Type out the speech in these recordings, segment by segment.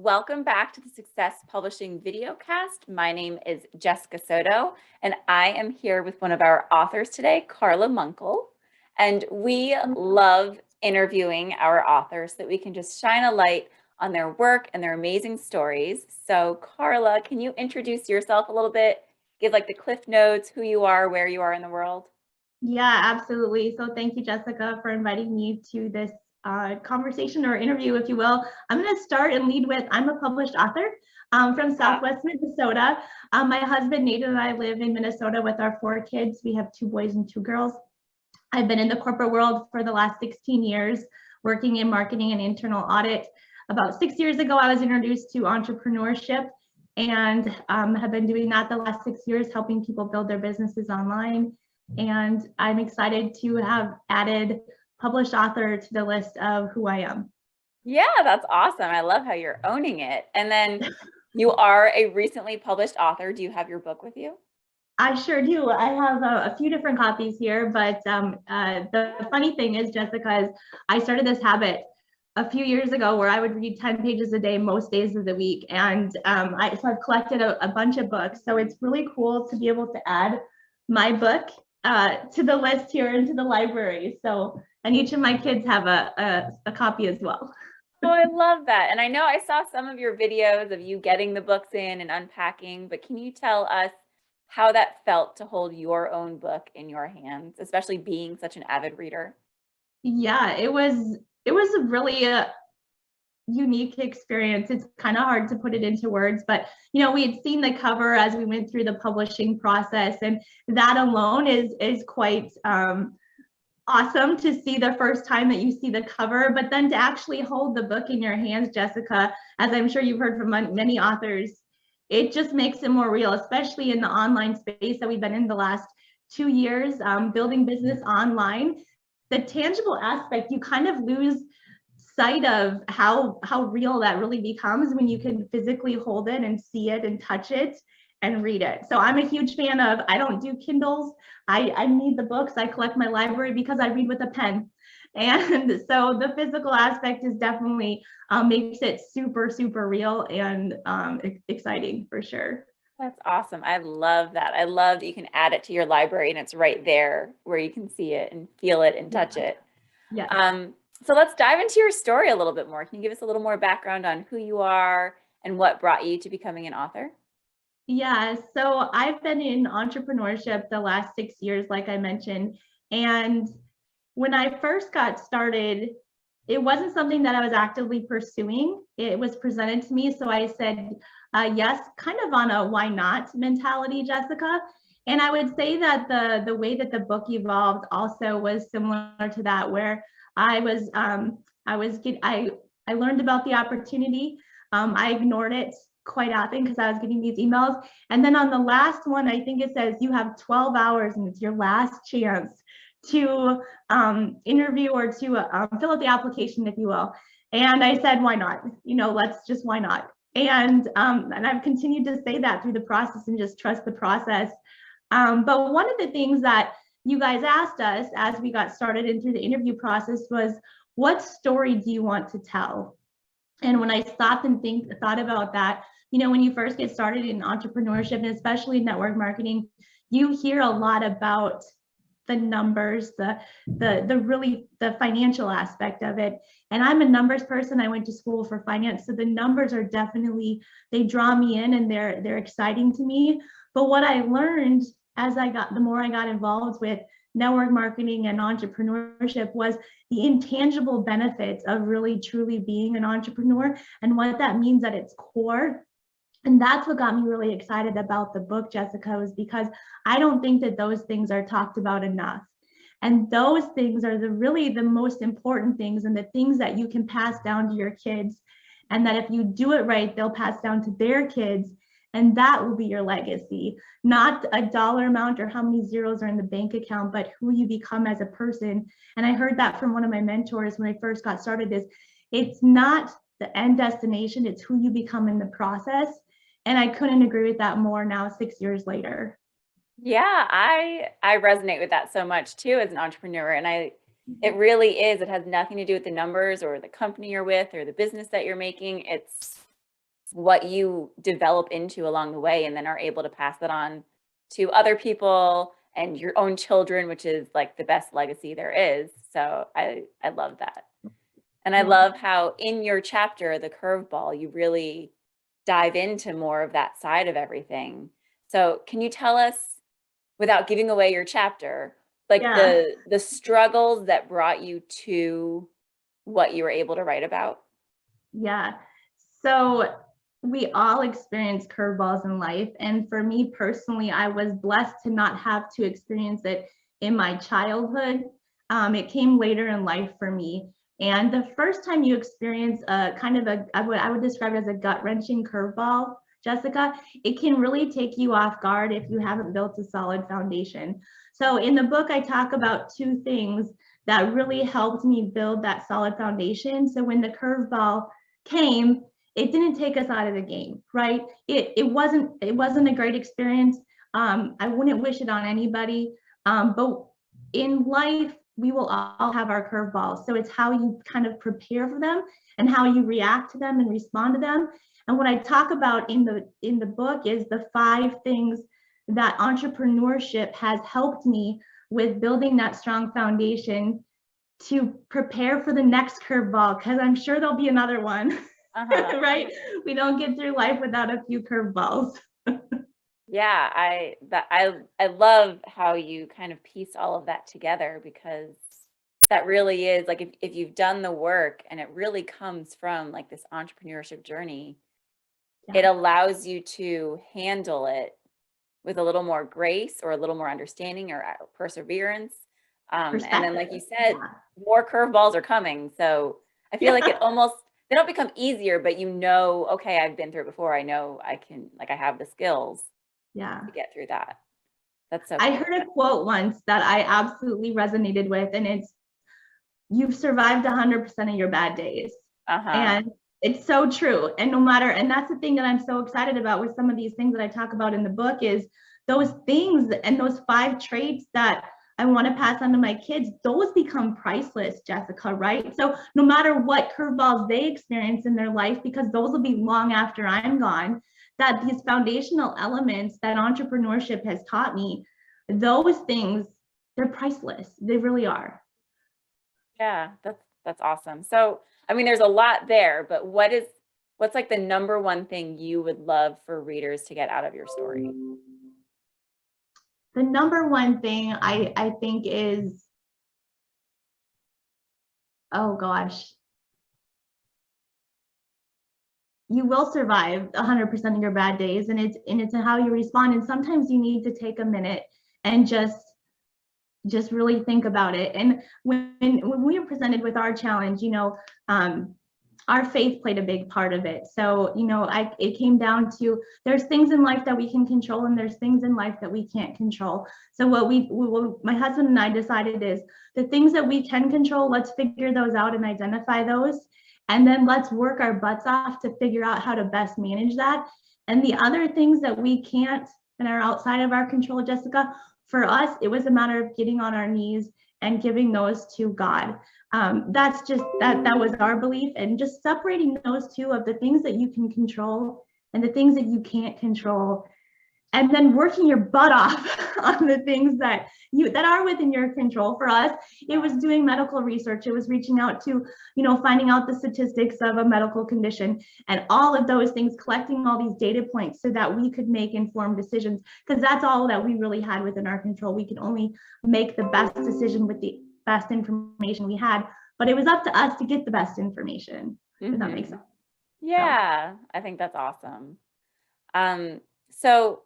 Welcome back to the Success Publishing videocast. My name is Jessica Soto, and I am here with one of our authors today, Karla Munkel. And we love interviewing our authors so that we can just shine a light on their work and their amazing stories. So, Karla, can you introduce yourself a little bit? Give like the cliff notes, who you are, where you are in the world. Yeah, absolutely. So thank you, Jessica, for inviting me to this conversation or interview, if you will. I'm going to start and lead with I'm a published author from Southwest Minnesota. My husband, Nathan, and I live in Minnesota with our 4 kids. We have 2 boys and 2 girls. I've been in the corporate world for the last 16 years, working in marketing and internal audit. About 6 years ago, I was introduced to entrepreneurship and have been doing that the last 6 years, helping people build their businesses online. And I'm excited to have added published author to the list of who I am. Yeah, that's awesome. I love how you're owning it. And then you are a recently published author. Do you have your book with you? I sure do. I have a few different copies here, but the funny thing is, Jessica, is I started this habit a few years ago where I would read 10 pages a day most days of the week. And so I've collected a bunch of books. So it's really cool to be able to add my book to the list here into the library. So, and each of my kids have a copy as well. Oh, I love that. And I know I saw some of your videos of you getting the books in and unpacking, but can you tell us how that felt to hold your own book in your hands, especially being such an avid reader? Yeah, it was a really unique experience. It's kind of hard to put it into words, but we had seen the cover as we went through the publishing process, and that alone is quite awesome to see the first time that you see the cover. But then to actually hold the book in your hands, Jessica, as I'm sure you've heard from many authors, it just makes it more real, especially in the online space that we've been in the last 2 years, building business online. The tangible aspect, you kind of lose sight of how real that really becomes when you can physically hold it and see it and touch it and read it. So I'm a huge fan of, I don't do Kindles. I need the books. I collect my library because I read with a pen. And so the physical aspect is definitely makes it super, super real and exciting for sure. That's awesome. I love that. I love that you can add it to your library and it's right there where you can see it and feel it and touch it. Yeah. So let's dive into your story a little bit more. Can you give us a little more background on who you are and what brought you to becoming an author? Yeah, so I've been in entrepreneurship the last 6 years, like I mentioned. And when I first got started, it wasn't something that I was actively pursuing. It was presented to me. So I said, yes, kind of on a why not mentality, Jessica. And I would say that the way that the book evolved also was similar to that, where I learned about the opportunity. I ignored it quite often because I was getting these emails. And then on the last one, I think it says you have 12 hours and it's your last chance to interview or to fill out the application, if you will. And I said, why not? Let's just, why not? And I've continued to say that through the process and just trust the process. But one of the things that you guys asked us as we got started and through the interview process was, what story do you want to tell? And when I stopped and thought about that, when you first get started in entrepreneurship and especially network marketing, you hear a lot about the numbers, the financial aspect of it. And I'm a numbers person. I went to school for finance, so the numbers are definitely, they draw me in and they're exciting to me. But what I learned as the more I got involved with network marketing and entrepreneurship was the intangible benefits of really truly being an entrepreneur and what that means at its core. And that's what got me really excited about the book, Jessica, was because I don't think that those things are talked about enough. And those things are really the most important things and the things that you can pass down to your kids. And that if you do it right, they'll pass down to their kids. And that will be your legacy, not a dollar amount or how many zeros are in the bank account, but who you become as a person. And I heard that from one of my mentors when I first got started, is it's not the end destination, it's who you become in the process. And I couldn't agree with that more now, 6 years later. Yeah, I resonate with that so much too as an entrepreneur. And it really is, it has nothing to do with the numbers or the company you're with or the business that you're making. what you develop into along the way and then are able to pass that on to other people and your own children, which is like the best legacy there is. So I love that. And I Yeah. love how in your chapter, the curveball, you really dive into more of that side of everything. So can you tell us, without giving away your chapter, like Yeah. the struggles that brought you to what you were able to write about? Yeah. So we all experience curveballs in life. And for me personally, I was blessed to not have to experience it in my childhood. It came later in life for me. And the first time you experience a kind of I would describe it as a gut-wrenching curveball, Jessica, it can really take you off guard if you haven't built a solid foundation. So in the book, I talk about two things that really helped me build that solid foundation. So when the curveball came, it didn't take us out of the game, right? It wasn't a great experience. I wouldn't wish it on anybody. But in life, we will all have our curveballs. So it's how you kind of prepare for them and how you react to them and respond to them. And what I talk about in the book is the 5 things that entrepreneurship has helped me with building that strong foundation to prepare for the next curveball, because I'm sure there'll be another one. Right? We don't get through life without a few curveballs. Yeah, I love how you kind of piece all of that together, because that really is like if you've done the work and it really comes from like this entrepreneurship journey, it Yeah. allows you to handle it with a little more grace or a little more understanding or perseverance. And then, like you Perspective. said, more curveballs are coming. So I feel like it Yeah. almost, they don't become easier, but you know, okay, I've been through it before. I know I can, like, I have the skills Yeah. to get through that. That's so I cool. heard a quote once that I absolutely resonated with, and it's, you've survived 100% of your bad days. Uh-huh. And it's so true. And no matter, and that's the thing that I'm so excited about with some of these things that I talk about in the book is those things and those 5 traits that I want to pass on to my kids, those become priceless, Jessica, right? So no matter what curveballs they experience in their life, because those will be long after I'm gone, that these foundational elements that entrepreneurship has taught me, those things, they're priceless. They really are. Yeah, that's awesome. So, I mean, there's a lot there, but what's like the number one thing you would love for readers to get out of your story? The number one thing I think is, oh gosh, you will survive 100% of your bad days, and it's how you respond. And sometimes you need to take a minute and just really think about it. And when we were presented with our challenge, our faith played a big part of it. So, it came down to, there's things in life that we can control and there's things in life that we can't control. So what my husband and I decided is the things that we can control, let's figure those out and identify those. And then let's work our butts off to figure out how to best manage that. And the other things that we can't and are outside of our control, Jessica, for us, it was a matter of getting on our knees and giving those to God. That's just that was our belief, and just separating those two of the things that you can control and the things that you can't control, and then working your butt off on the things that are within your control. For us, it was doing medical research. It was reaching out to, finding out the statistics of a medical condition and all of those things, collecting all these data points so that we could make informed decisions, because that's all that we really had within our control. We could only make the best decision with the best information we had, but it was up to us to get the best information. Does that make sense? Yeah, I think that's awesome. So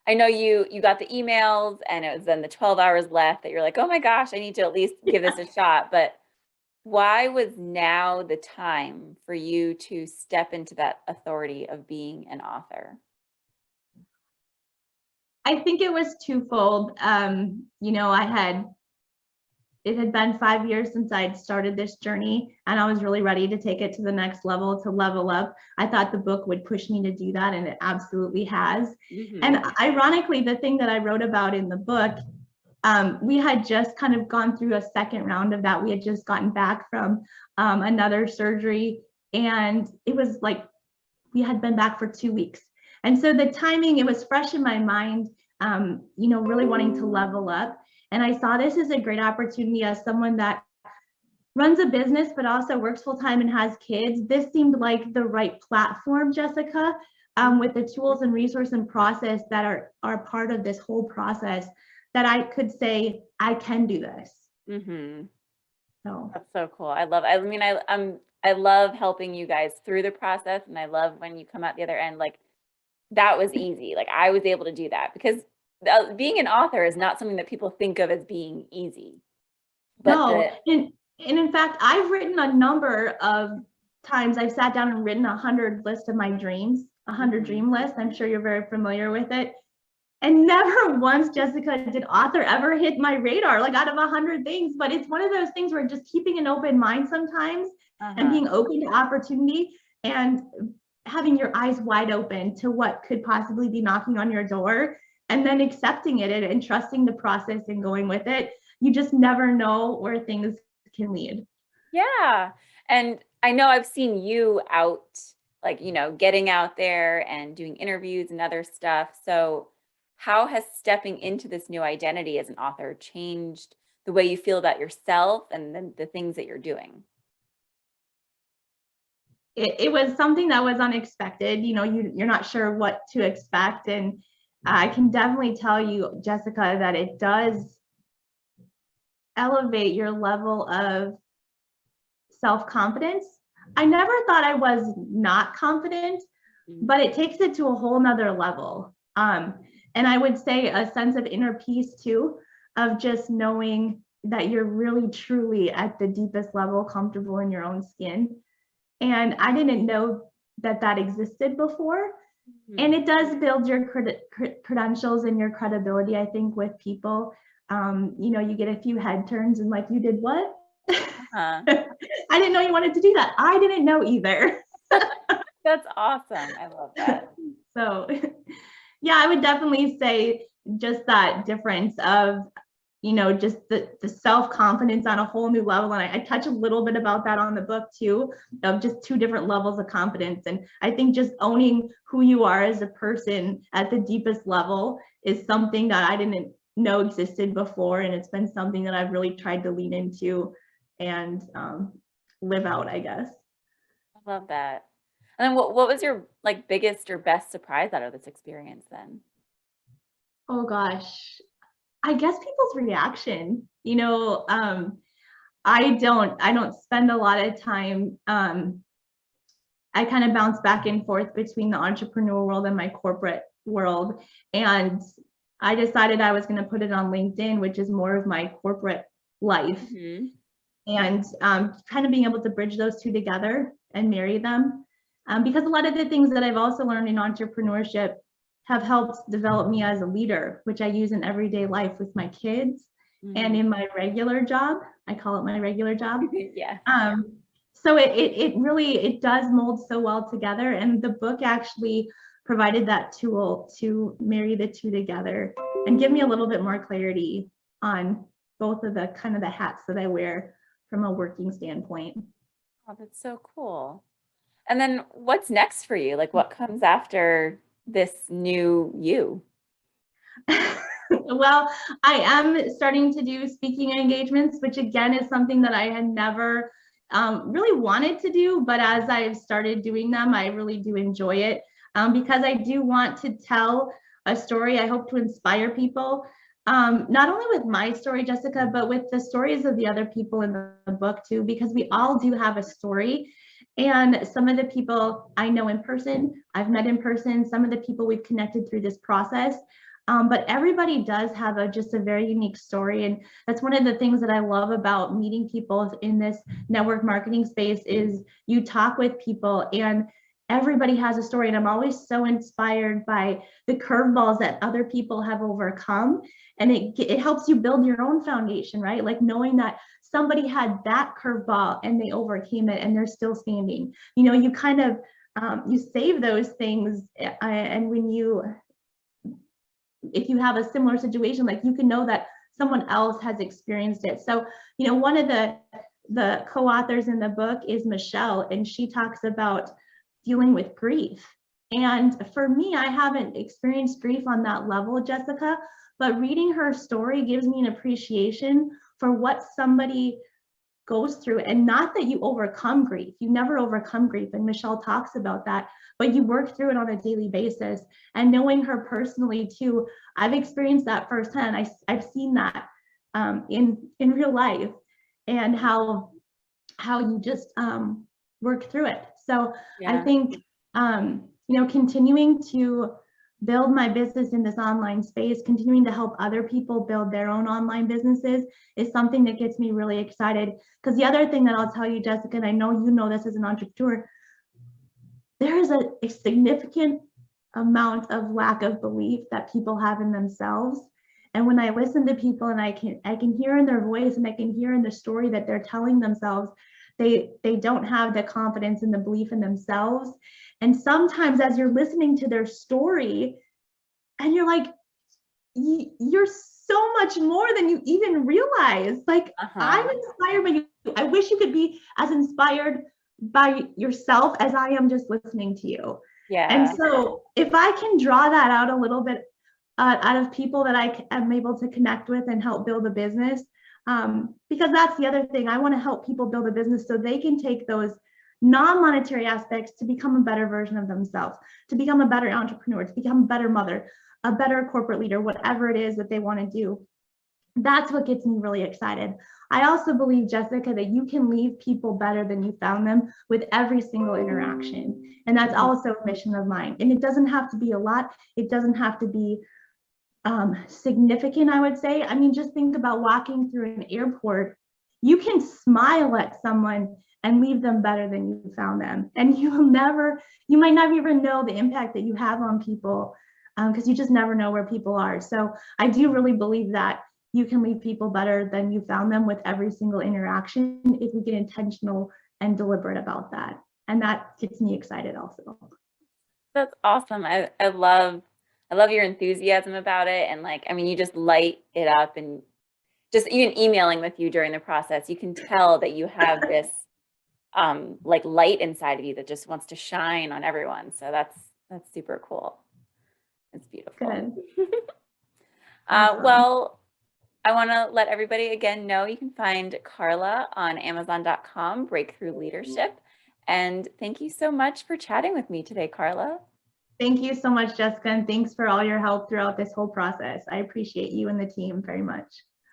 I know you got the emails and it was then the 12 hours left that you're like, oh my gosh, I need to at least give this a shot. But why was now the time for you to step into that authority of being an author? I think it was twofold. It had been 5 years since I'd started this journey, and I was really ready to take it to the next level, to level up. I thought the book would push me to do that, and it absolutely has. And ironically, the thing that I wrote about in the book, we had just kind of gone through a second round of that. We had just gotten back from another surgery, and it was like we had been back for 2 weeks. And so the timing, it was fresh in my mind, really wanting to level up. And I saw this as a great opportunity as someone that runs a business, but also works full time and has kids. This seemed like the right platform, Jessica, with the tools and resource and process that are part of this whole process, that I could say, I can do this. Mm-hmm. So That's so cool. I love helping you guys through the process, and I love when you come out the other end, like that was easy. Like I was able to do that because being an author is not something that people think of as being easy. But no, and in fact, I've written a number of times. I've sat down and written 100 list of my dreams, 100 dream list. I'm sure you're very familiar with it. And never once, Jessica, did author ever hit my radar, like out of 100 things. But it's one of those things where just keeping an open mind sometimes and being open to opportunity and having your eyes wide open to what could possibly be knocking on your door, and then accepting it and trusting the process and going with it. You just never know where things can lead. yeah. And I know I've seen you out, like, getting out there and doing interviews and other stuff. So how has stepping into this new identity as an author changed the way you feel about yourself and then the things that you're doing? It was something that was unexpected. You're not sure what to expect. And I can definitely tell you, Jessica, that it does elevate your level of self-confidence. I never thought I was not confident, but it takes it to a whole nother level. And I would say a sense of inner peace too, of just knowing that you're really truly at the deepest level comfortable in your own skin. And I didn't know that existed before. And it does build your credentials and your credibility, I think, with people. You get a few head turns and like, you did what? I didn't know you wanted to do that. I didn't know either. That's awesome. I love that. So yeah, I would definitely say just that difference of, just the self-confidence on a whole new level. And I touch a little bit about that on the book too, of just 2 different levels of confidence. And I think just owning who you are as a person at the deepest level is something that I didn't know existed before. And it's been something that I've really tried to lean into and live out, I guess. I love that. And then what was your biggest or best surprise out of this experience then? Oh gosh, I guess people's reaction. I don't spend a lot of time. I kind of bounce back and forth between the entrepreneur world and my corporate world. And I decided I was going to put it on LinkedIn, which is more of my corporate life. And kind of being able to bridge those 2 together and marry them. Because a lot of the things that I've also learned in entrepreneurship have helped develop me as a leader, which I use in everyday life with my kids and in my regular job. I call it my regular job. Yeah. So it really does mold so well together. And the book actually provided that tool to marry the 2 together and give me a little bit more clarity on both of the kind of the hats that I wear from a working standpoint. Oh, that's so cool. And then what's next for you? Like what comes after this new you? Well, I am starting to do speaking engagements, which again is something that I had never really wanted to do. But as I've started doing them, I really do enjoy it because I do want to tell a story. I hope to inspire people, not only with my story, Jessica, but with the stories of the other people in the book too, because we all do have a story. And some of the people I know in person, I've met in person, some of the people we've connected through this process. But everybody does have just a very unique story. And that's one of the things that I love about meeting people in this network marketing space is you talk with people and everybody has a story. And I'm always so inspired by the curveballs that other people have overcome. And it helps you build your own foundation, right? Like knowing that somebody had that curveball and they overcame it and they're still standing. You kind of, you save those things. And if you have a similar situation, like you can know that someone else has experienced it. So, one of the co-authors in the book is Michelle, and she talks about dealing with grief. And for me, I haven't experienced grief on that level, Jessica, but reading her story gives me an appreciation for what somebody goes through. And not that you overcome grief, you never overcome grief, and Michelle talks about that, but you work through it on a daily basis. And knowing her personally too, I've experienced that firsthand. I've seen that in real life, and how you just work through it. So I think continuing to build my business in this online space, continuing to help other people build their own online businesses is something that gets me really excited. Because the other thing that I'll tell you, Jessica, and I know you know this as an entrepreneur, there is a significant amount of lack of belief that people have in themselves. And when I listen to people, and I can hear in their voice, and I can hear in the story that they're telling themselves, they don't have the confidence and the belief in themselves. And sometimes as you're listening to their story, and you're like, you're so much more than you even realize. Like, I'm inspired by you. I wish you could be as inspired by yourself as I am just listening to you. Yeah. And so if I can draw that out a little bit out of people that I am able to connect with and help build a business, because that's the other thing. I want to help people build a business so they can take those non-monetary aspects to become a better version of themselves, to become a better entrepreneur, to become a better mother, a better corporate leader, whatever it is that they want to do. That's what gets me really excited. I also believe, Jessica, that you can leave people better than you found them with every single interaction. And that's also a mission of mine. And it doesn't have to be a lot. It doesn't have to be significant, I would say. I mean, just think about walking through an airport. You can smile at someone and leave them better than you found them. And you might not even know the impact that you have on people, because you just never know where people are. So I do really believe that you can leave people better than you found them with every single interaction if we get intentional and deliberate about that. And that gets me excited also. That's awesome. I love your enthusiasm about it. And like, I mean, you just light it up, and just even emailing with you during the process, you can tell that you have this like light inside of you that just wants to shine on everyone. So that's super cool. It's beautiful. Good. Awesome. Well, I want to let everybody again know you can find Karla on Amazon.com, Breakthrough Leadership. And thank you so much for chatting with me today, Karla. Thank you so much, Jessica, and thanks for all your help throughout this whole process. I appreciate you and the team very much.